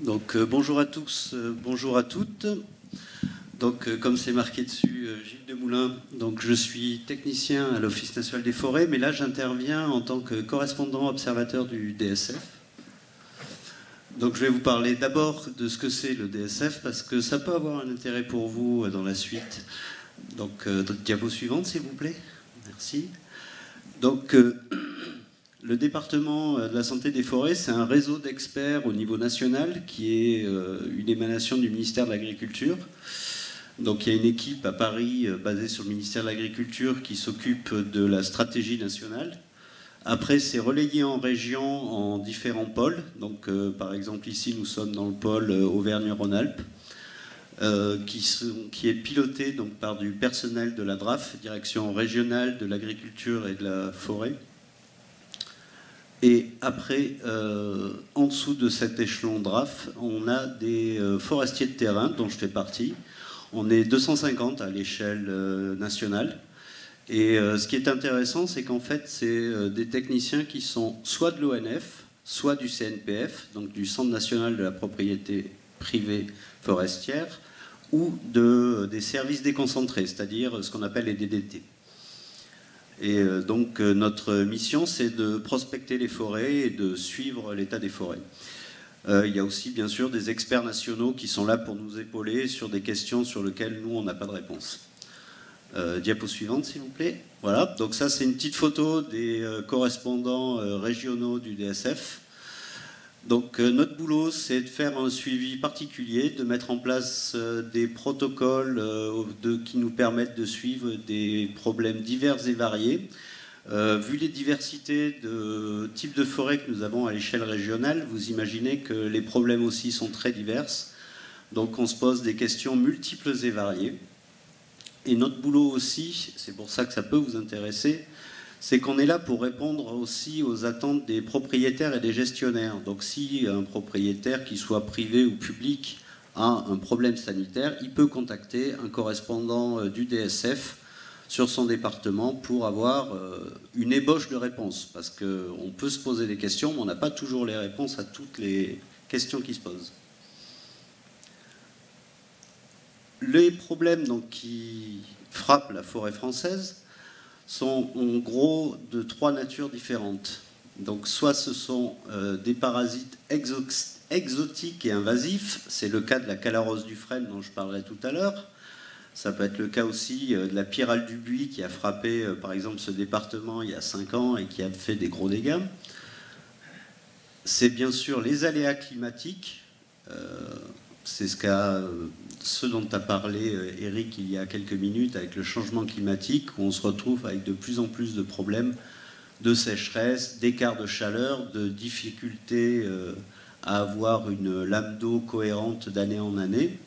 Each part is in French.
Donc bonjour à tous, bonjour à toutes. Donc comme c'est marqué dessus, Gilles Demoulin, donc je suis technicien à l'Office national des forêts, mais là j'interviens en tant que correspondant observateur du DSF. Donc je vais vous parler d'abord de ce que c'est le DSF, parce que ça peut avoir un intérêt pour vous dans la suite. Donc diapo suivante s'il vous plaît, merci. Donc le département de la santé des forêts, c'est un réseau d'experts au niveau national qui est une émanation du ministère de l'Agriculture. Donc il y a une équipe à Paris basée sur le ministère de l'Agriculture qui s'occupe de la stratégie nationale. Après, c'est relayé en région en différents pôles. Donc par exemple ici, nous sommes dans le pôle Auvergne-Rhône-Alpes, qui est piloté donc, par du personnel de la DRAF, Direction régionale de l'agriculture et de la forêt. Et après, en dessous de cet échelon DRAF, on a des forestiers de terrain, dont je fais partie. On est 250 à l'échelle nationale. Et ce qui est intéressant, c'est qu'en fait, c'est des techniciens qui sont soit de l'ONF, soit du CNPF, donc du Centre national de la propriété privée forestière, ou des services déconcentrés, c'est-à-dire ce qu'on appelle les DDT. Et donc notre mission, c'est de prospecter les forêts et de suivre l'état des forêts. Il y a aussi bien sûr des experts nationaux qui sont là pour nous épauler sur des questions sur lesquelles nous, on n'a pas de réponse. Diapo suivante s'il vous plaît. Voilà, donc ça c'est une petite photo des correspondants régionaux du DSF. Donc notre boulot, c'est de faire un suivi particulier, de mettre en place des protocoles qui nous permettent de suivre des problèmes divers et variés. Vu les diversités de types de forêts que nous avons à l'échelle régionale, vous imaginez que les problèmes aussi sont très divers. Donc on se pose des questions multiples et variées. Et notre boulot aussi, c'est pour ça que ça peut vous intéresser, c'est qu'on est là pour répondre aussi aux attentes des propriétaires et des gestionnaires. Donc si un propriétaire, qu'il soit privé ou public, a un problème sanitaire, il peut contacter un correspondant du DSF sur son département pour avoir une ébauche de réponse. Parce qu'on peut se poser des questions, mais on n'a pas toujours les réponses à toutes les questions qui se posent. Les problèmes donc, qui frappent la forêt française sont en gros de trois natures différentes. Donc soit ce sont des parasites exotiques et invasifs, c'est le cas de la calarose du frêne dont je parlerai tout à l'heure. Ça peut être le cas aussi de la pyrale du buis qui a frappé par exemple ce département il y a 5 ans et qui a fait des gros dégâts. C'est bien sûr les aléas climatiques, c'est ce dont a parlé Eric il y a quelques minutes avec le changement climatique, où on se retrouve avec de plus en plus de problèmes de sécheresse, d'écart de chaleur, de difficultés à avoir une lame d'eau cohérente d'année en année.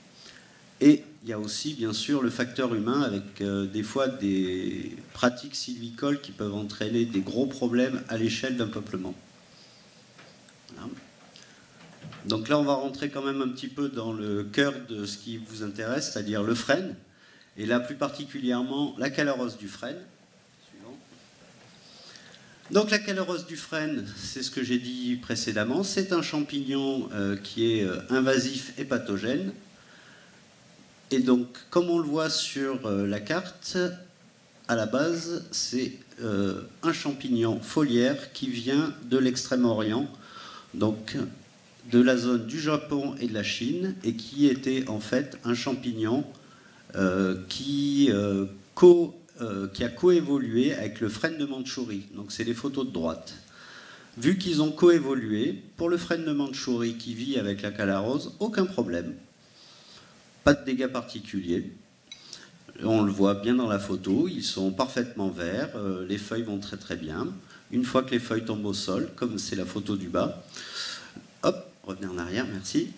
Et il y a aussi bien sûr le facteur humain avec des fois des pratiques sylvicoles qui peuvent entraîner des gros problèmes à l'échelle d'un peuplement. Voilà. Donc là, on va rentrer quand même un petit peu dans le cœur de ce qui vous intéresse, c'est-à-dire le frêne, et là plus particulièrement la calarose du frêne. Donc la calarose du frêne, c'est ce que j'ai dit précédemment, c'est un champignon qui est invasif et pathogène. Et donc, comme on le voit sur la carte, à la base, c'est un champignon foliaire qui vient de l'Extrême-Orient, donc de la zone du Japon et de la Chine, et qui était en fait un champignon qui a coévolué avec le frêne de Mandchourie. Donc c'est les photos de droite. Vu qu'ils ont coévolué, pour le frêne de Mandchourie qui vit avec la calarose, aucun problème. Pas de dégâts particuliers. On le voit bien dans la photo, ils sont parfaitement verts, les feuilles vont très très bien. Une fois que les feuilles tombent au sol, comme c'est la photo du bas, hop, revenez en arrière, merci.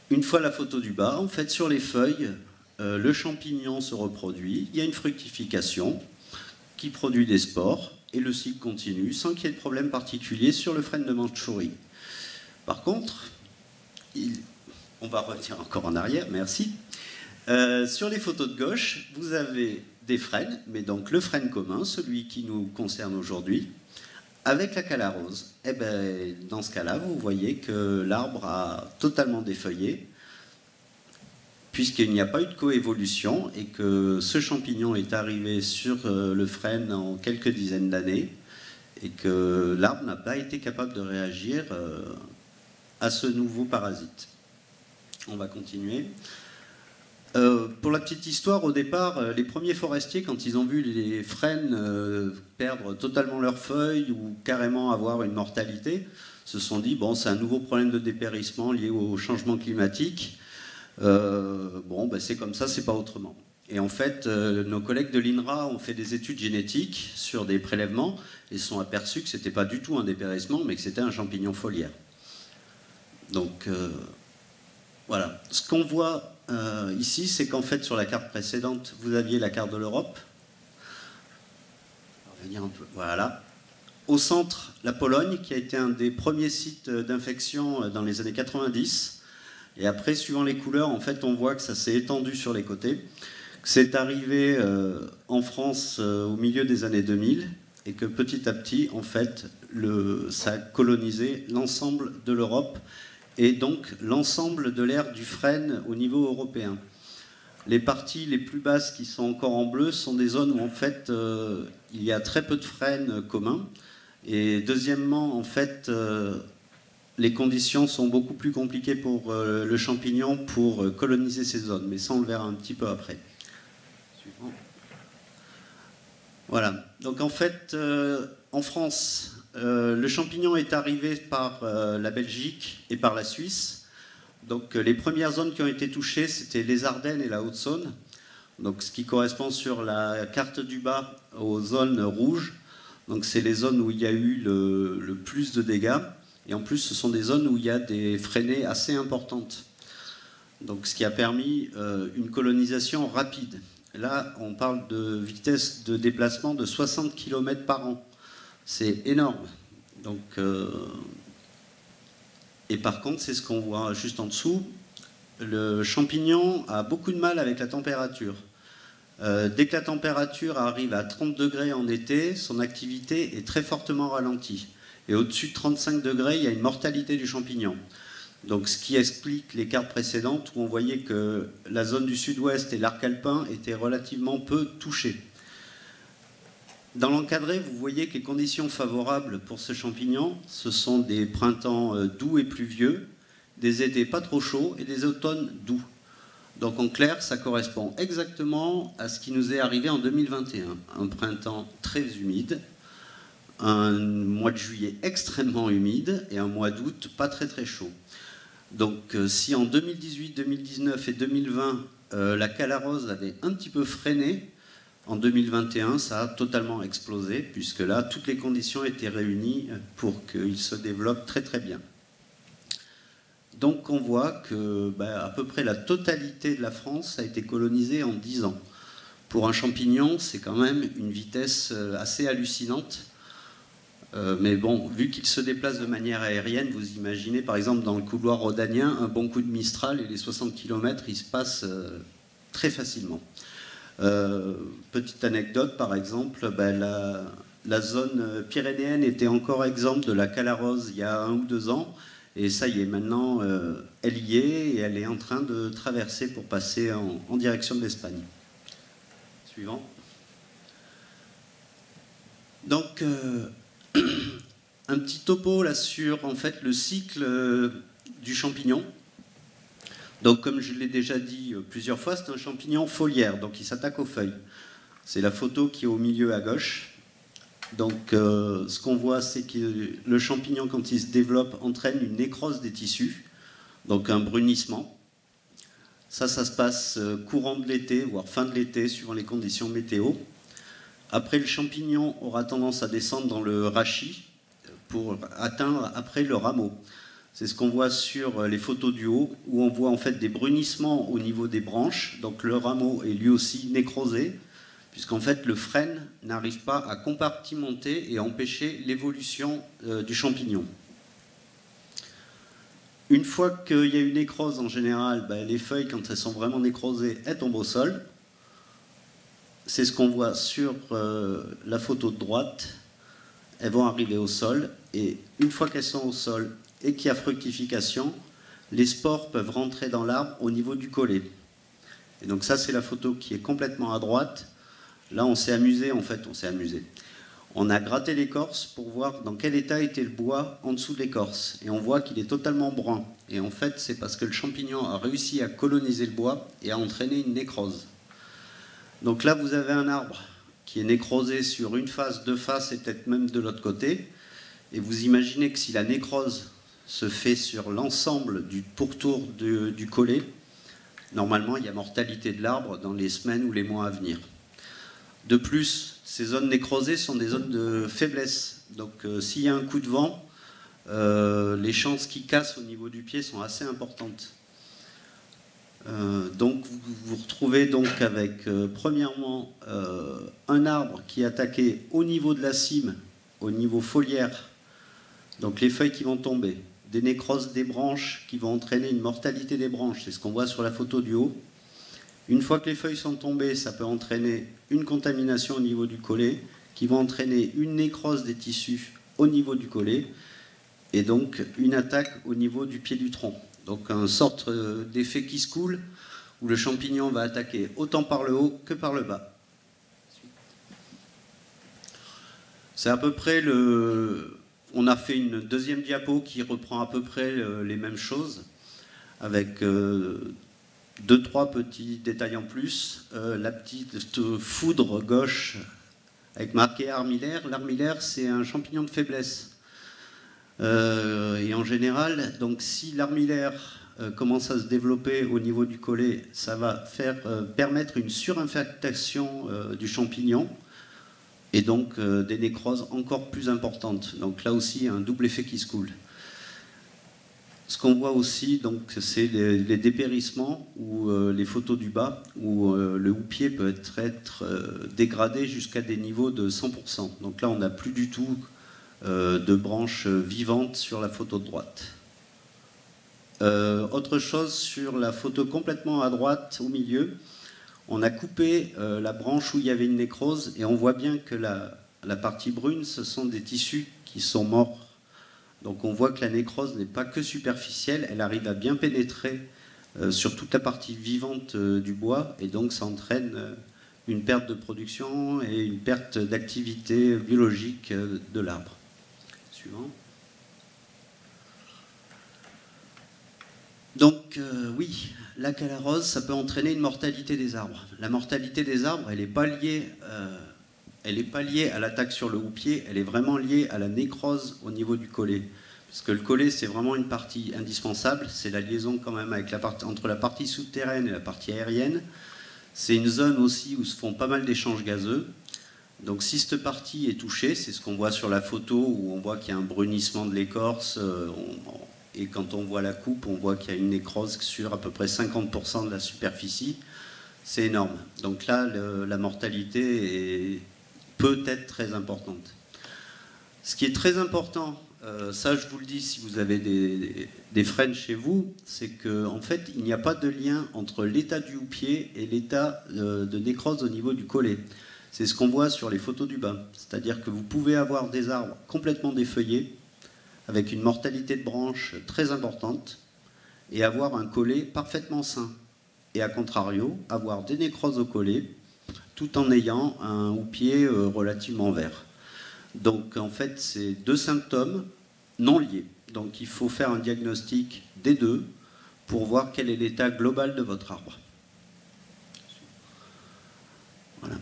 Une fois la photo du bas, en fait, sur les feuilles, le champignon se reproduit, il y a une fructification qui produit des spores, et le cycle continue sans qu'il y ait de problème particulier sur le frêne de Mandchourie. Par contre, on va revenir encore en arrière, merci. Sur les photos de gauche, vous avez des frênes, mais donc le frêne commun, celui qui nous concerne aujourd'hui, Avec la calarose, eh ben, dans ce cas-là, vous voyez que l'arbre a totalement défeuillé, puisqu'il n'y a pas eu de coévolution et que ce champignon est arrivé sur le frêne en quelques dizaines d'années et que l'arbre n'a pas été capable de réagir à ce nouveau parasite. On va continuer. Pour la petite histoire, au départ, les premiers forestiers, quand ils ont vu les frênes perdre totalement leurs feuilles ou carrément avoir une mortalité, se sont dit, bon, c'est un nouveau problème de dépérissement lié au changement climatique. Bon, ben, c'est comme ça, c'est pas autrement. Et en fait, nos collègues de l'INRA ont fait des études génétiques sur des prélèvements et se sont aperçus que c'était pas du tout un dépérissement, mais que c'était un champignon foliaire. Donc, voilà. Ce qu'on voit ici, c'est qu'en fait, sur la carte précédente, vous aviez la carte de l'Europe. On va revenir un peu. Voilà. Au centre, la Pologne, qui a été un des premiers sites d'infection dans les années 90. Et après, suivant les couleurs, en fait, on voit que ça s'est étendu sur les côtés. C'est arrivé en France au milieu des années 2000 et que petit à petit, en fait, ça a colonisé l'ensemble de l'Europe et donc l'ensemble de l'aire du frêne au niveau européen. Les parties les plus basses qui sont encore en bleu sont des zones où en fait il y a très peu de frênes communs. Et deuxièmement, en fait, les conditions sont beaucoup plus compliquées pour le champignon pour coloniser ces zones. Mais ça, on le verra un petit peu après. Suivant. Voilà. Donc en fait, en France, le champignon est arrivé par la Belgique et par la Suisse. Donc les premières zones qui ont été touchées, c'était les Ardennes et la Haute-Saône. Donc ce qui correspond sur la carte du bas aux zones rouges. Donc c'est les zones où il y a eu le plus de dégâts. Et en plus, ce sont des zones où il y a des frainées assez importantes. Donc ce qui a permis une colonisation rapide. Là, on parle de vitesse de déplacement de 60 km par an. C'est énorme. Donc, et par contre, c'est ce qu'on voit juste en dessous. Le champignon a beaucoup de mal avec la température. Dès que la température arrive à 30 degrés en été, son activité est très fortement ralentie. Et au-dessus de 35 degrés, il y a une mortalité du champignon. Donc, ce qui explique les cartes précédentes où on voyait que la zone du sud-ouest et l'arc alpin étaient relativement peu touchés. Dans l'encadré, vous voyez que les conditions favorables pour ce champignon, ce sont des printemps doux et pluvieux, des étés pas trop chauds et des automnes doux. Donc en clair, ça correspond exactement à ce qui nous est arrivé en 2021. Un printemps très humide, un mois de juillet extrêmement humide et un mois d'août pas très très chaud. Donc si en 2018, 2019 et 2020, la calarose avait un petit peu freiné, en 2021, ça a totalement explosé, puisque là, toutes les conditions étaient réunies pour qu'il se développe très très bien. Donc on voit que à peu près la totalité de la France a été colonisée en 10 ans. Pour un champignon, c'est quand même une vitesse assez hallucinante. Mais bon, vu qu'il se déplace de manière aérienne, vous imaginez par exemple dans le couloir rhodanien, un bon coup de Mistral et les 60 km, ils se passent très facilement. Petite anecdote, par exemple, la zone pyrénéenne était encore exempte de la calarose il y a 1 ou 2 ans, et ça y est, maintenant, elle y est, et elle est en train de traverser pour passer en direction de l'Espagne. Suivant. Donc, un petit topo là sur en fait, le cycle du champignon. Donc, comme je l'ai déjà dit plusieurs fois, c'est un champignon foliaire, donc il s'attaque aux feuilles. C'est la photo qui est au milieu à gauche. Donc, ce qu'on voit, c'est que le champignon, quand il se développe, entraîne une nécrose des tissus, donc un brunissement. Ça se passe courant de l'été, voire fin de l'été, suivant les conditions météo. Après, le champignon aura tendance à descendre dans le rachis pour atteindre après le rameau. C'est ce qu'on voit sur les photos du haut, où on voit en fait des brunissements au niveau des branches. Donc le rameau est lui aussi nécrosé, puisqu'en fait le frêne n'arrive pas à compartimenter et à empêcher l'évolution du champignon. Une fois qu'il y a une nécrose en général, les feuilles, quand elles sont vraiment nécrosées, elles tombent au sol. C'est ce qu'on voit sur la photo de droite. elles vont arriver au sol, et une fois qu'elles sont au sol et qu'il y a fructification, les spores peuvent rentrer dans l'arbre au niveau du collet. Et donc ça, c'est la photo qui est complètement à droite. Là, on s'est amusé, en fait, on a gratté l'écorce pour voir dans quel état était le bois en dessous de l'écorce. Et on voit qu'il est totalement brun. Et en fait, c'est parce que le champignon a réussi à coloniser le bois et a entraîné une nécrose. Donc là, vous avez un arbre qui est nécrosé sur une face, deux faces et peut-être même de l'autre côté. Et vous imaginez que si la nécrose se fait sur l'ensemble du pourtour du collet, normalement, il y a mortalité de l'arbre dans les semaines ou les mois à venir. De plus, ces zones nécrosées sont des zones de faiblesse. Donc s'il y a un coup de vent, les chances qu'il casse au niveau du pied sont assez importantes. Donc vous vous retrouvez donc avec, premièrement, un arbre qui est attaqué au niveau de la cime, au niveau foliaire, donc les feuilles qui vont tomber, des nécroses des branches qui vont entraîner une mortalité des branches, c'est ce qu'on voit sur la photo du haut. Une fois que les feuilles sont tombées, ça peut entraîner une contamination au niveau du collet, qui va entraîner une nécrose des tissus au niveau du collet, et donc une attaque au niveau du pied du tronc. Donc une sorte d'effet qui se coule, où le champignon va attaquer autant par le haut que par le bas. C'est à peu près le... On a fait une deuxième diapo qui reprend à peu près les mêmes choses, avec... deux, trois petits détails en plus. La petite foudre gauche avec marqué armillaire. L'armillaire, c'est un champignon de faiblesse. Et en général, donc, si l'armillaire commence à se développer au niveau du collet, ça va permettre une surinfectation du champignon et donc des nécroses encore plus importantes. Donc là aussi, un double effet qui se coule. Ce qu'on voit aussi, c'est les dépérissements ou les photos du bas, où le houppier peut être dégradé jusqu'à des niveaux de 100%. Donc là, on n'a plus du tout de branches vivantes sur la photo de droite. Autre chose, sur la photo complètement à droite, au milieu, on a coupé la branche où il y avait une nécrose, et on voit bien que la partie brune, ce sont des tissus qui sont morts. Donc on voit que la nécrose n'est pas que superficielle, elle arrive à bien pénétrer sur toute la partie vivante du bois, et donc ça entraîne une perte de production et une perte d'activité biologique de l'arbre. Suivant. Donc oui, la calarose, ça peut entraîner une mortalité des arbres. La mortalité des arbres, elle n'est pas liée... elle n'est pas liée à l'attaque sur le houppier, elle est vraiment liée à la nécrose au niveau du collet. Parce que le collet, c'est vraiment une partie indispensable, c'est la liaison quand même avec entre la partie souterraine et la partie aérienne. C'est une zone aussi où se font pas mal d'échanges gazeux. Donc si cette partie est touchée, c'est ce qu'on voit sur la photo, où on voit qu'il y a un brunissement de l'écorce, et quand on voit la coupe, on voit qu'il y a une nécrose sur à peu près 50% de la superficie. C'est énorme. Donc là, la mortalité peut être très importante. Ce qui est très important, ça je vous le dis si vous avez des frênes chez vous, c'est qu'en fait il n'y a pas de lien entre l'état du houppier et l'état de nécrose au niveau du collet. C'est ce qu'on voit sur les photos du bas. C'est-à-dire que vous pouvez avoir des arbres complètement défeuillés, avec une mortalité de branches très importante, et avoir un collet parfaitement sain. Et à contrario, avoir des nécroses au collet, tout en ayant un houppier relativement vert. Donc en fait, c'est deux symptômes non liés. Donc il faut faire un diagnostic des deux pour voir quel est l'état global de votre arbre. Voilà.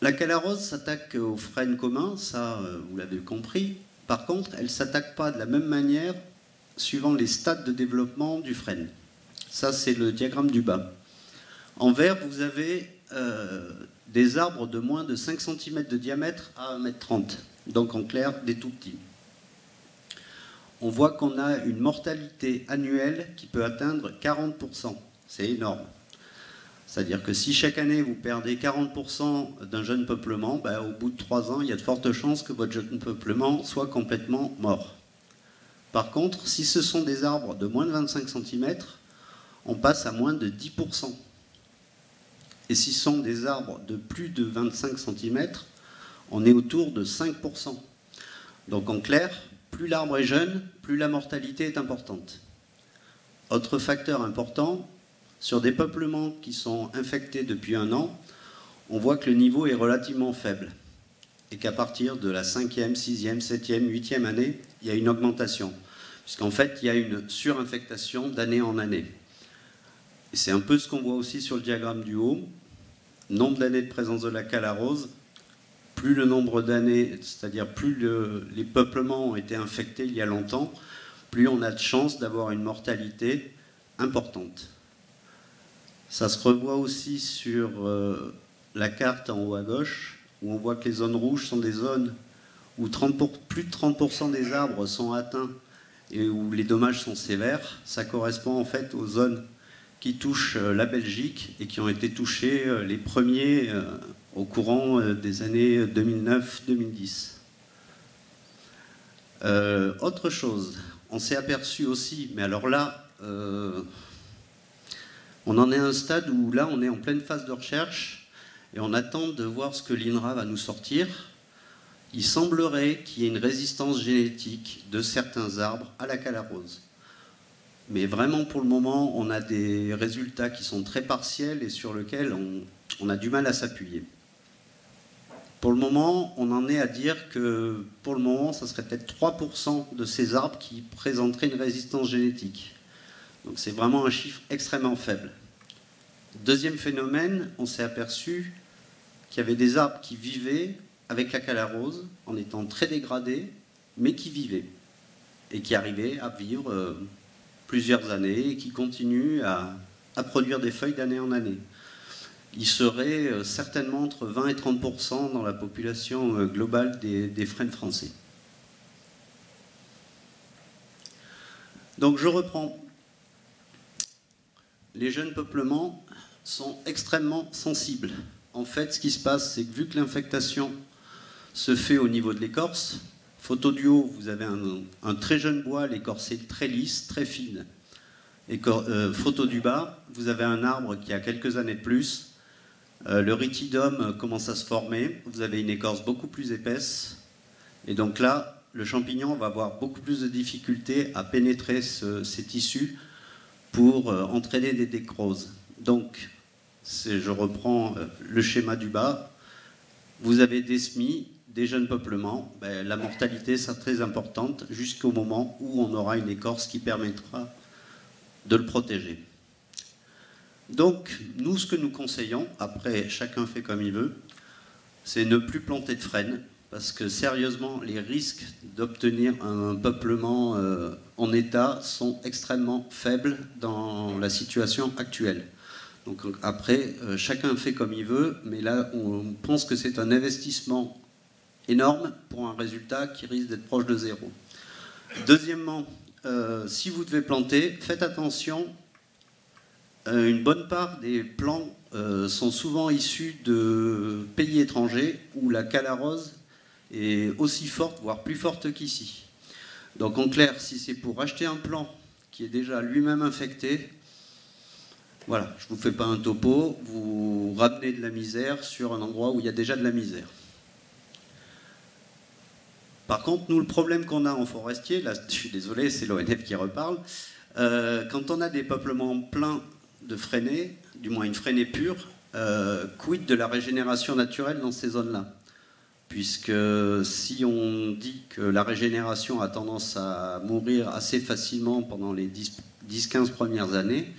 La calarose s'attaque aux frênes communs, ça vous l'avez compris. Par contre, elle ne s'attaque pas de la même manière suivant les stades de développement du frêne. Ça, c'est le diagramme du bas. En vert, vous avez des arbres de moins de 5 cm de diamètre à 1,30 m. Donc en clair, des tout petits. On voit qu'on a une mortalité annuelle qui peut atteindre 40%. C'est énorme. C'est-à-dire que si chaque année vous perdez 40% d'un jeune peuplement, ben, au bout de 3 ans, il y a de fortes chances que votre jeune peuplement soit complètement mort. Par contre, si ce sont des arbres de moins de 25 cm, on passe à moins de 10%. Et si ce sont des arbres de plus de 25 cm, on est autour de 5%. Donc en clair, plus l'arbre est jeune, plus la mortalité est importante. Autre facteur important, sur des peuplements qui sont infectés depuis 1 an, on voit que le niveau est relativement faible. Et qu'à partir de la 5e, 6e, 7e, 8e année, il y a une augmentation. Puisqu'en fait, il y a une surinfectation d'année en année. Et c'est un peu ce qu'on voit aussi sur le diagramme du haut. Nombre d'années de présence de la calarose, plus le nombre d'années, c'est-à-dire plus les peuplements ont été infectés il y a longtemps, plus on a de chances d'avoir une mortalité importante. Ça se revoit aussi sur la carte en haut à gauche, où on voit que les zones rouges sont des zones où plus de 30% des arbres sont atteints et où les dommages sont sévères. Ça correspond en fait aux zones qui touchent la Belgique et qui ont été touchés les premiers au courant des années 2009-2010. Autre chose, on s'est aperçu aussi, mais alors là, on en est à un stade où là on est en pleine phase de recherche et on attend de voir ce que l'INRA va nous sortir. Il semblerait qu'il y ait une résistance génétique de certains arbres à la calarose. Mais vraiment, pour le moment, on a des résultats qui sont très partiels et sur lesquels on a du mal à s'appuyer. Pour le moment, on en est à dire que, pour le moment, ça serait peut-être 3% de ces arbres qui présenteraient une résistance génétique. Donc c'est vraiment un chiffre extrêmement faible. Deuxième phénomène, on s'est aperçu qu'il y avait des arbres qui vivaient avec la calarose, en étant très dégradés, mais qui vivaient. Et qui arrivaient à vivre plusieurs années et qui continuent à produire des feuilles d'année en année. Il serait certainement entre 20 et 30% dans la population globale des frênes français. Donc je reprends. Les jeunes peuplements sont extrêmement sensibles. En fait, ce qui se passe, c'est que vu que l'infectation se fait au niveau de l'écorce, photo du haut, vous avez un très jeune bois, l'écorce est très lisse, très fine. Photo du bas, vous avez un arbre qui a quelques années de plus. Le rhytidum commence à se former, vous avez une écorce beaucoup plus épaisse. Et donc là, le champignon va avoir beaucoup plus de difficultés à pénétrer ces tissus pour entraîner des nécroses. Donc, je reprends le schéma du bas. Vous avez des semis, des jeunes peuplements. La mortalité sera très importante jusqu'au moment où on aura une écorce qui permettra de le protéger. Donc, nous, ce que nous conseillons, après chacun fait comme il veut, c'est ne plus planter de frênes, parce que sérieusement, les risques d'obtenir un peuplement en état sont extrêmement faibles dans la situation actuelle. Donc après, chacun fait comme il veut, mais là, on pense que c'est un investissement énorme pour un résultat qui risque d'être proche de zéro. Deuxièmement, si vous devez planter, faites attention. Une bonne part des plants sont souvent issus de pays étrangers où la calarose est aussi forte, voire plus forte qu'ici. Donc en clair, si c'est pour acheter un plant qui est déjà lui-même infecté, voilà, je ne vous fais pas un topo, vous ramenez de la misère sur un endroit où il y a déjà de la misère. Par contre, nous, le problème qu'on a en forestier, là, je suis désolé, c'est l'ONF qui reparle, quand on a des peuplements pleins de freinés, du moins une freinée pure, quid de la régénération naturelle dans ces zones-là? Puisque si on dit que la régénération a tendance à mourir assez facilement pendant les 10-15 premières années,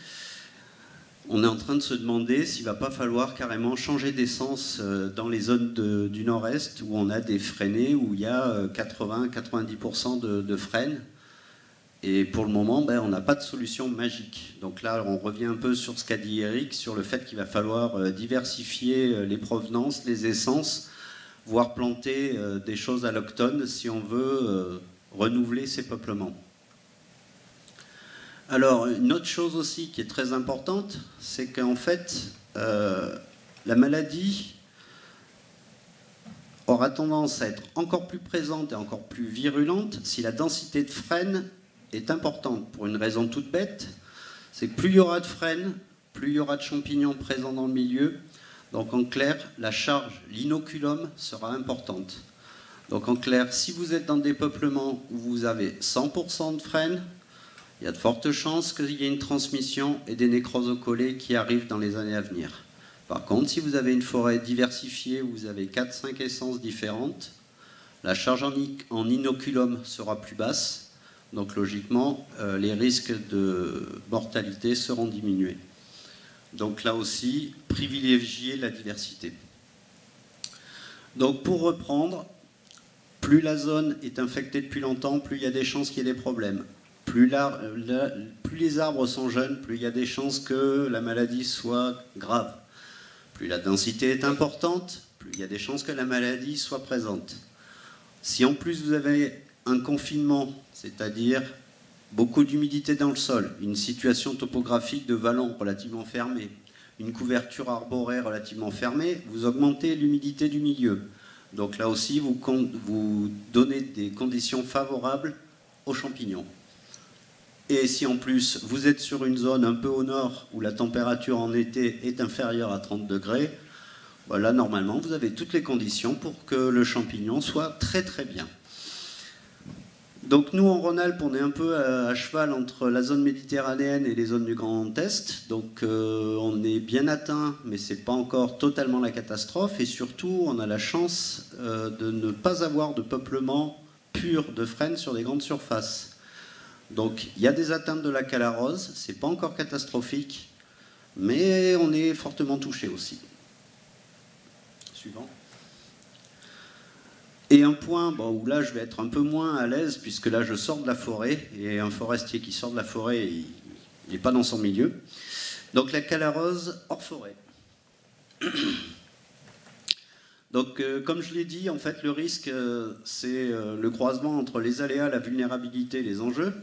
on est en train de se demander s'il ne va pas falloir carrément changer d'essence dans les zones du nord-est où on a des freinés, où il y a 80-90% de frênes. Et pour le moment, on n'a pas de solution magique. Donc là, on revient un peu sur ce qu'a dit Eric, sur le fait qu'il va falloir diversifier les provenances, les essences, voire planter des choses allochtones si on veut renouveler ces peuplements. Alors, une autre chose aussi qui est très importante, c'est qu'en fait, la maladie aura tendance à être encore plus présente et encore plus virulente si la densité de frênes est importante, pour une raison toute bête, c'est que plus il y aura de frênes, plus il y aura de champignons présents dans le milieu, Donc en clair, la charge, l'inoculum sera importante. Donc en clair, si vous êtes dans des peuplements où vous avez 100% de frêne, il y a de fortes chances qu'il y ait une transmission et des nécroses au collet qui arrivent dans les années à venir. Par contre, si vous avez une forêt diversifiée où vous avez 4-5 essences différentes, la charge en inoculum sera plus basse. Donc logiquement, les risques de mortalité seront diminués. Donc là aussi, privilégier la diversité. Donc pour reprendre, plus la zone est infectée depuis longtemps, plus il y a des chances qu'il y ait des problèmes. Plus les arbres sont jeunes, plus il y a des chances que la maladie soit grave. Plus la densité est importante, plus il y a des chances que la maladie soit présente. Si en plus vous avez un confinement, c'est-à-dire beaucoup d'humidité dans le sol, une situation topographique de vallon relativement fermée, une couverture arborée relativement fermée, vous augmentez l'humidité du milieu. Donc là aussi, vous donnez des conditions favorables aux champignons. Et si en plus vous êtes sur une zone un peu au nord où la température en été est inférieure à 30 degrés, voilà, normalement vous avez toutes les conditions pour que le champignon soit très très bien. Donc nous en Rhône-Alpes, on est un peu à cheval entre la zone méditerranéenne et les zones du Grand Est. Donc on est bien atteint, mais ce n'est pas encore totalement la catastrophe. Et surtout, on a la chance de ne pas avoir de peuplement pur de frêne sur des grandes surfaces. Donc il y a des atteintes de la calarose, ce n'est pas encore catastrophique, mais on est fortement touché aussi. Suivant. Et un point où là je vais être un peu moins à l'aise, puisque là je sors de la forêt, et un forestier qui sort de la forêt, il n'est pas dans son milieu. Donc la calarose hors forêt. Donc comme je l'ai dit, en fait le risque c'est le croisement entre les aléas, la vulnérabilité et les enjeux.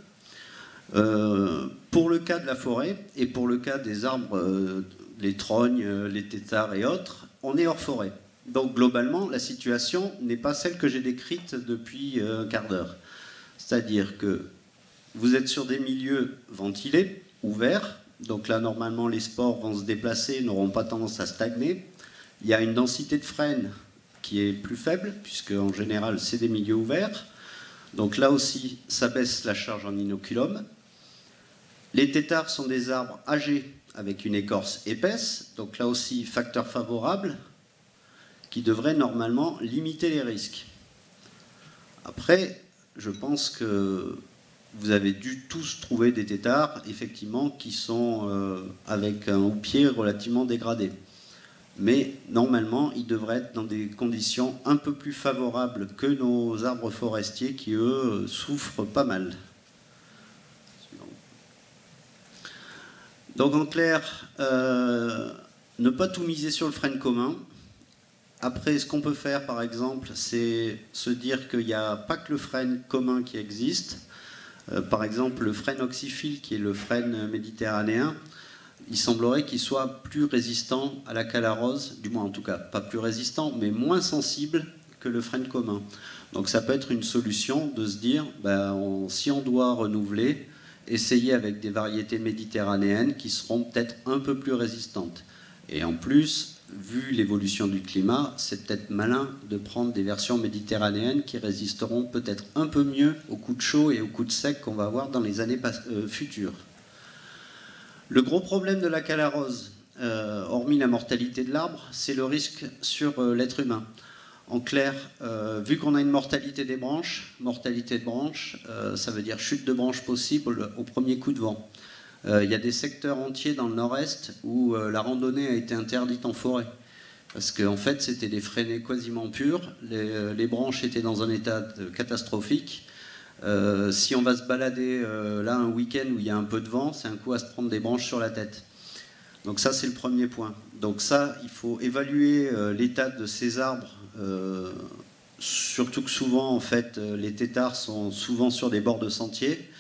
Pour le cas de la forêt, et pour le cas des arbres, les trognes, les têtards et autres, on est hors forêt. Donc globalement, la situation n'est pas celle que j'ai décrite depuis un quart d'heure. C'est-à-dire que vous êtes sur des milieux ventilés, ouverts, donc là normalement les spores vont se déplacer, n'auront pas tendance à stagner. Il y a une densité de frêne qui est plus faible, puisque en général c'est des milieux ouverts. Donc là aussi, ça baisse la charge en inoculum. Les têtards sont des arbres âgés avec une écorce épaisse, donc là aussi facteur favorable qui devrait normalement limiter les risques. Après, je pense que vous avez dû tous trouver des têtards, effectivement, qui sont avec un houppier relativement dégradé. Mais normalement, ils devraient être dans des conditions un peu plus favorables que nos arbres forestiers qui, eux, souffrent pas mal. Donc en clair, ne pas tout miser sur le frêne commun. Après, ce qu'on peut faire, par exemple, c'est se dire qu'il n'y a pas que le frêne commun qui existe. Par exemple, le frêne oxyphile, qui est le frêne méditerranéen, il semblerait qu'il soit plus résistant à la calarose, du moins en tout cas, pas plus résistant, mais moins sensible que le frêne commun. Donc ça peut être une solution de se dire, si on doit renouveler, essayer avec des variétés méditerranéennes qui seront peut-être un peu plus résistantes. Et en plus, vu l'évolution du climat, c'est peut-être malin de prendre des versions méditerranéennes qui résisteront peut-être un peu mieux aux coups de chaud et aux coups de sec qu'on va avoir dans les années futures. Le gros problème de la calarose, hormis la mortalité de l'arbre, c'est le risque sur l'être humain. En clair, vu qu'on a une mortalité des branches, ça veut dire chute de branches possible au premier coup de vent. Il y a des secteurs entiers dans le nord-est où la randonnée a été interdite en forêt. Parce qu'en fait, c'était des frênés quasiment purs, les branches étaient dans un état catastrophique. Si on va se balader là un week-end où il y a un peu de vent, c'est un coup à se prendre des branches sur la tête. Donc ça, c'est le premier point. Donc ça, il faut évaluer l'état de ces arbres, surtout que souvent, en fait, les têtards sont souvent sur des bords de sentiers.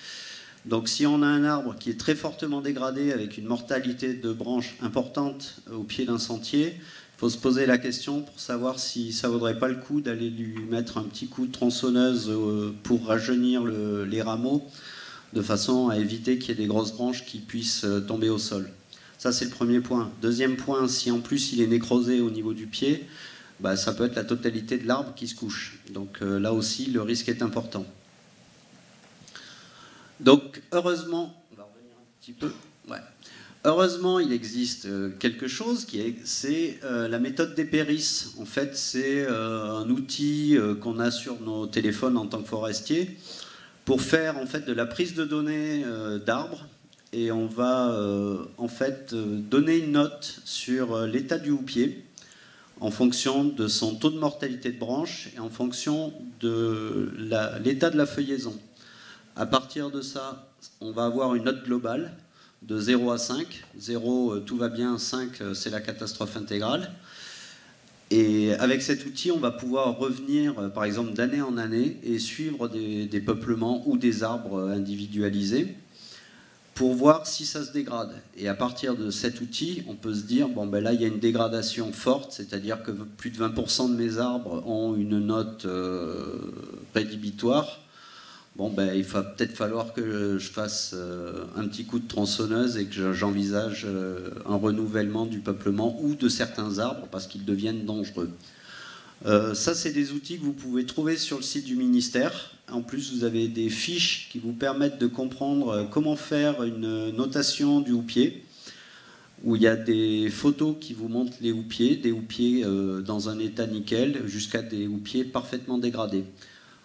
Donc si on a un arbre qui est très fortement dégradé avec une mortalité de branches importante au pied d'un sentier, il faut se poser la question pour savoir si ça ne vaudrait pas le coup d'aller lui mettre un petit coup de tronçonneuse pour rajeunir les rameaux, de façon à éviter qu'il y ait des grosses branches qui puissent tomber au sol. Ça, c'est le premier point. Deuxième point, si en plus il est nécrosé au niveau du pied, bah, ça peut être la totalité de l'arbre qui se couche. Donc là aussi, le risque est important. Donc heureusement, on va revenir un petit peu. Ouais. Heureusement, il existe quelque chose c'est la méthode d'Epéris. En fait, c'est un outil qu'on a sur nos téléphones en tant que forestier pour faire en fait de la prise de données d'arbres. Et on va en fait donner une note sur l'état du houppier en fonction de son taux de mortalité de branche et en fonction de l'état de la feuillaison. À partir de ça, on va avoir une note globale de 0 à 5. 0, tout va bien, 5, c'est la catastrophe intégrale. Et avec cet outil, on va pouvoir revenir, par exemple, d'année en année et suivre des peuplements ou des arbres individualisés pour voir si ça se dégrade. Et à partir de cet outil, on peut se dire, bon ben là il y a une dégradation forte, c'est-à-dire que plus de 20% de mes arbres ont une note rédhibitoire. Bon ben il va peut-être falloir que je fasse un petit coup de tronçonneuse et que j'envisage un renouvellement du peuplement ou de certains arbres parce qu'ils deviennent dangereux. Ça, c'est des outils que vous pouvez trouver sur le site du ministère. En plus, vous avez des fiches qui vous permettent de comprendre comment faire une notation du houppier, où il y a des photos qui vous montrent les houppiers, des houppiers dans un état nickel, jusqu'à des houppiers parfaitement dégradés.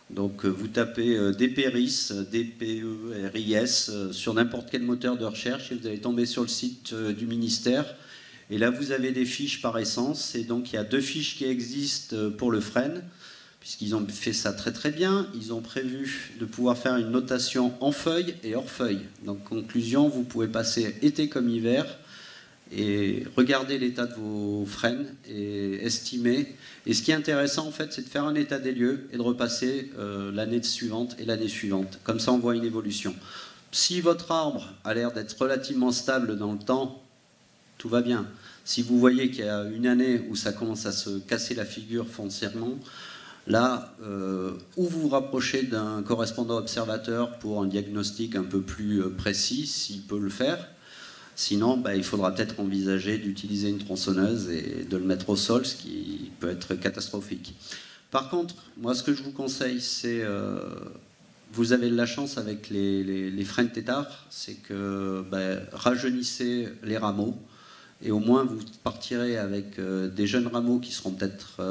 Donc vous tapez Depéris, D-P-E-R-I-S, sur n'importe quel moteur de recherche et vous allez tomber sur le site du ministère. Et là, vous avez des fiches par essence. Et donc, il y a 2 fiches qui existent pour le frêne, puisqu'ils ont fait ça très très bien. Ils ont prévu de pouvoir faire une notation en feuilles et hors feuilles. Donc, conclusion, vous pouvez passer été comme hiver et regarder l'état de vos frênes et estimer. Et ce qui est intéressant, en fait, c'est de faire un état des lieux et de repasser l'année suivante et l'année suivante. Comme ça, on voit une évolution. Si votre arbre a l'air d'être relativement stable dans le temps, tout va bien. Si vous voyez qu'il y a une année où ça commence à se casser la figure foncièrement, là, ou vous vous rapprochez d'un correspondant observateur pour un diagnostic un peu plus précis, s'il peut le faire. Sinon, bah, il faudra peut-être envisager d'utiliser une tronçonneuse et de le mettre au sol, ce qui peut être catastrophique. Par contre, moi, ce que je vous conseille, c'est... vous avez de la chance avec les frênes têtards, c'est que bah, rajeunissez les rameaux, et au moins vous partirez avec des jeunes rameaux qui seront peut-être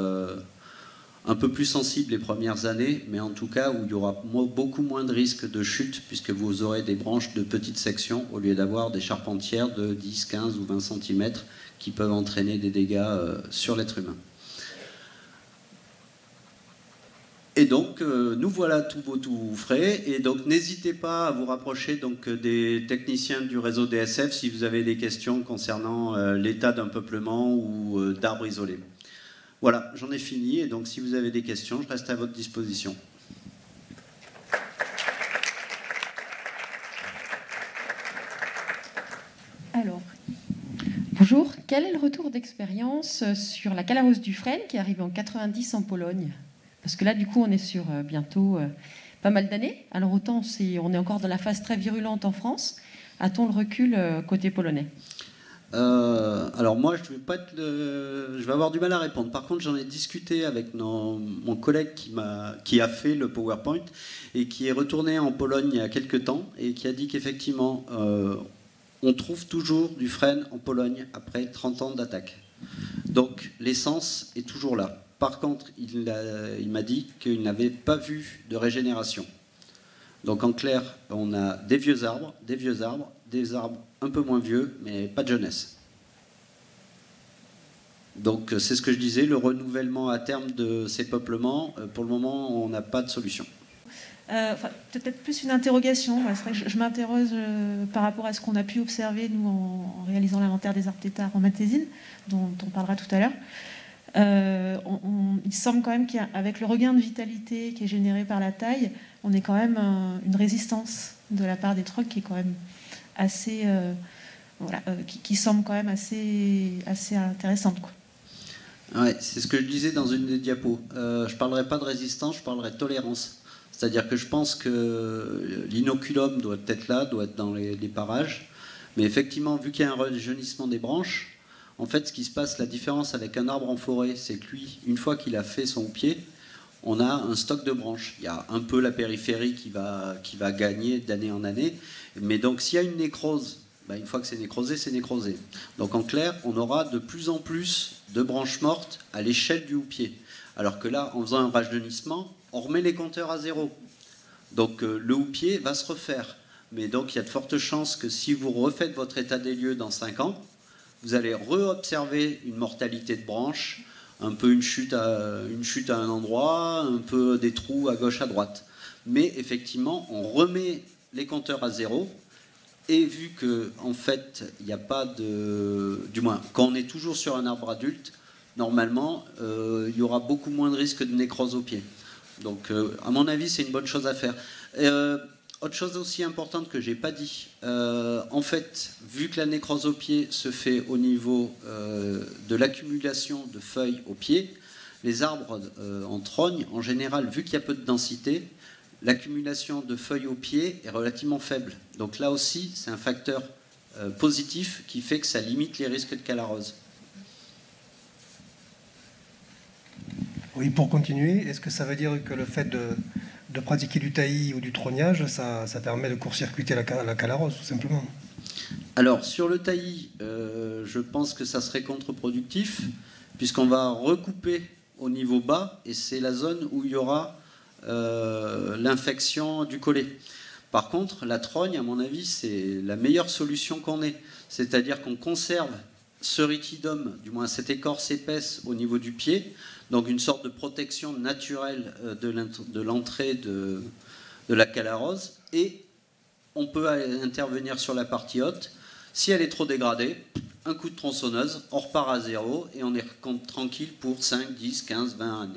un peu plus sensibles les premières années, mais en tout cas où il y aura beaucoup moins de risques de chute puisque vous aurez des branches de petites sections au lieu d'avoir des charpentières de 10, 15 ou 20 cm qui peuvent entraîner des dégâts sur l'être humain. Et donc, nous voilà tout beau, tout frais. Et donc, n'hésitez pas à vous rapprocher donc, des techniciens du réseau DSF si vous avez des questions concernant l'état d'un peuplement ou d'arbres isolés. Voilà, j'en ai fini. Et donc, si vous avez des questions, je reste à votre disposition. Alors, bonjour. Quel est le retour d'expérience sur la calamus du frêne qui arrive en 90 en Pologne ? Parce que là, du coup, on est sur bientôt pas mal d'années. Alors autant, on est encore dans la phase très virulente en France. A-t-on le recul côté polonais ? Alors moi, je vais avoir du mal à répondre. Par contre, j'en ai discuté avec mon collègue qui a fait le PowerPoint et qui est retourné en Pologne il y a quelques temps et qui a dit qu'effectivement, on trouve toujours du frêne en Pologne après 30 ans d'attaque. Donc l'essence est toujours là. Par contre, il m'a dit qu'il n'avait pas vu de régénération. Donc en clair, on a des vieux arbres, des arbres un peu moins vieux, mais pas de jeunesse. Donc c'est ce que je disais, le renouvellement à terme de ces peuplements, pour le moment, on n'a pas de solution. Peut-être plus une interrogation. C'est vrai que je m'interroge par rapport à ce qu'on a pu observer, nous, en réalisant l'inventaire des arbres têtards en Matésine, dont on parlera tout à l'heure. Il semble quand même qu'avec le regain de vitalité qui est généré par la taille, on est quand même une résistance de la part des trocs qui est quand même assez, qui semble quand même assez intéressante, quoi. Ouais, c'est ce que je disais dans une des diapos. Je ne parlerai pas de résistance, je parlerai de tolérance. C'est-à-dire que je pense que l'inoculum doit être là, doit être dans les parages, Mais effectivement, vu qu'il y a un rajeunissement des branches, en fait, ce qui se passe, la différence avec un arbre en forêt, c'est que lui, une fois qu'il a fait son pied, on a un stock de branches. Il y a un peu la périphérie qui va gagner d'année en année. Mais donc, s'il y a une nécrose, ben, une fois que c'est nécrosé, c'est nécrosé. Donc, en clair, on aura de plus en plus de branches mortes à l'échelle du houppier. Alors que là, en faisant un rajeunissement, on remet les compteurs à zéro. Donc, le houppier va se refaire. Mais donc, il y a de fortes chances que si vous refaites votre état des lieux dans 5 ans, vous allez re-observer une mortalité de branches, un peu une chute à un endroit, un peu des trous à gauche, à droite. Mais effectivement, on remet les compteurs à zéro. Et vu que, en fait, il n'y a pas de... Du moins, quand on est toujours sur un arbre adulte, normalement, il y aura beaucoup moins de risques de nécrose au pied. Donc, à mon avis, c'est une bonne chose à faire. Autre chose aussi importante que je n'ai pas dit, en fait, vu que la nécrose au pied se fait au niveau de l'accumulation de feuilles au pied, les arbres en trogne, en général, vu qu'il y a peu de densité, l'accumulation de feuilles au pied est relativement faible. Donc là aussi, c'est un facteur positif qui fait que ça limite les risques de calarose. Oui, pour continuer, est-ce que ça veut dire que le fait de pratiquer du taillis ou du trognage, ça permet de court-circuiter la calarose, tout simplement? Alors, sur le taillis, je pense que ça serait contre-productif, puisqu'on va recouper au niveau bas, et c'est la zone où il y aura l'infection du collet. Par contre, la trogne, à mon avis, c'est la meilleure solution qu'on ait. C'est-à-dire qu'on conserve ce ritidum, du moins cette écorce épaisse au niveau du pied, donc une sorte de protection naturelle de l'entrée de la calarose, et on peut intervenir sur la partie haute. Si elle est trop dégradée, un coup de tronçonneuse, on repart à zéro et on est tranquille pour 5, 10, 15, 20 années.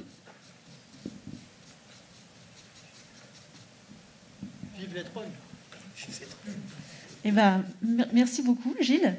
Vive les trolls. Eh ben, merci beaucoup, Gilles.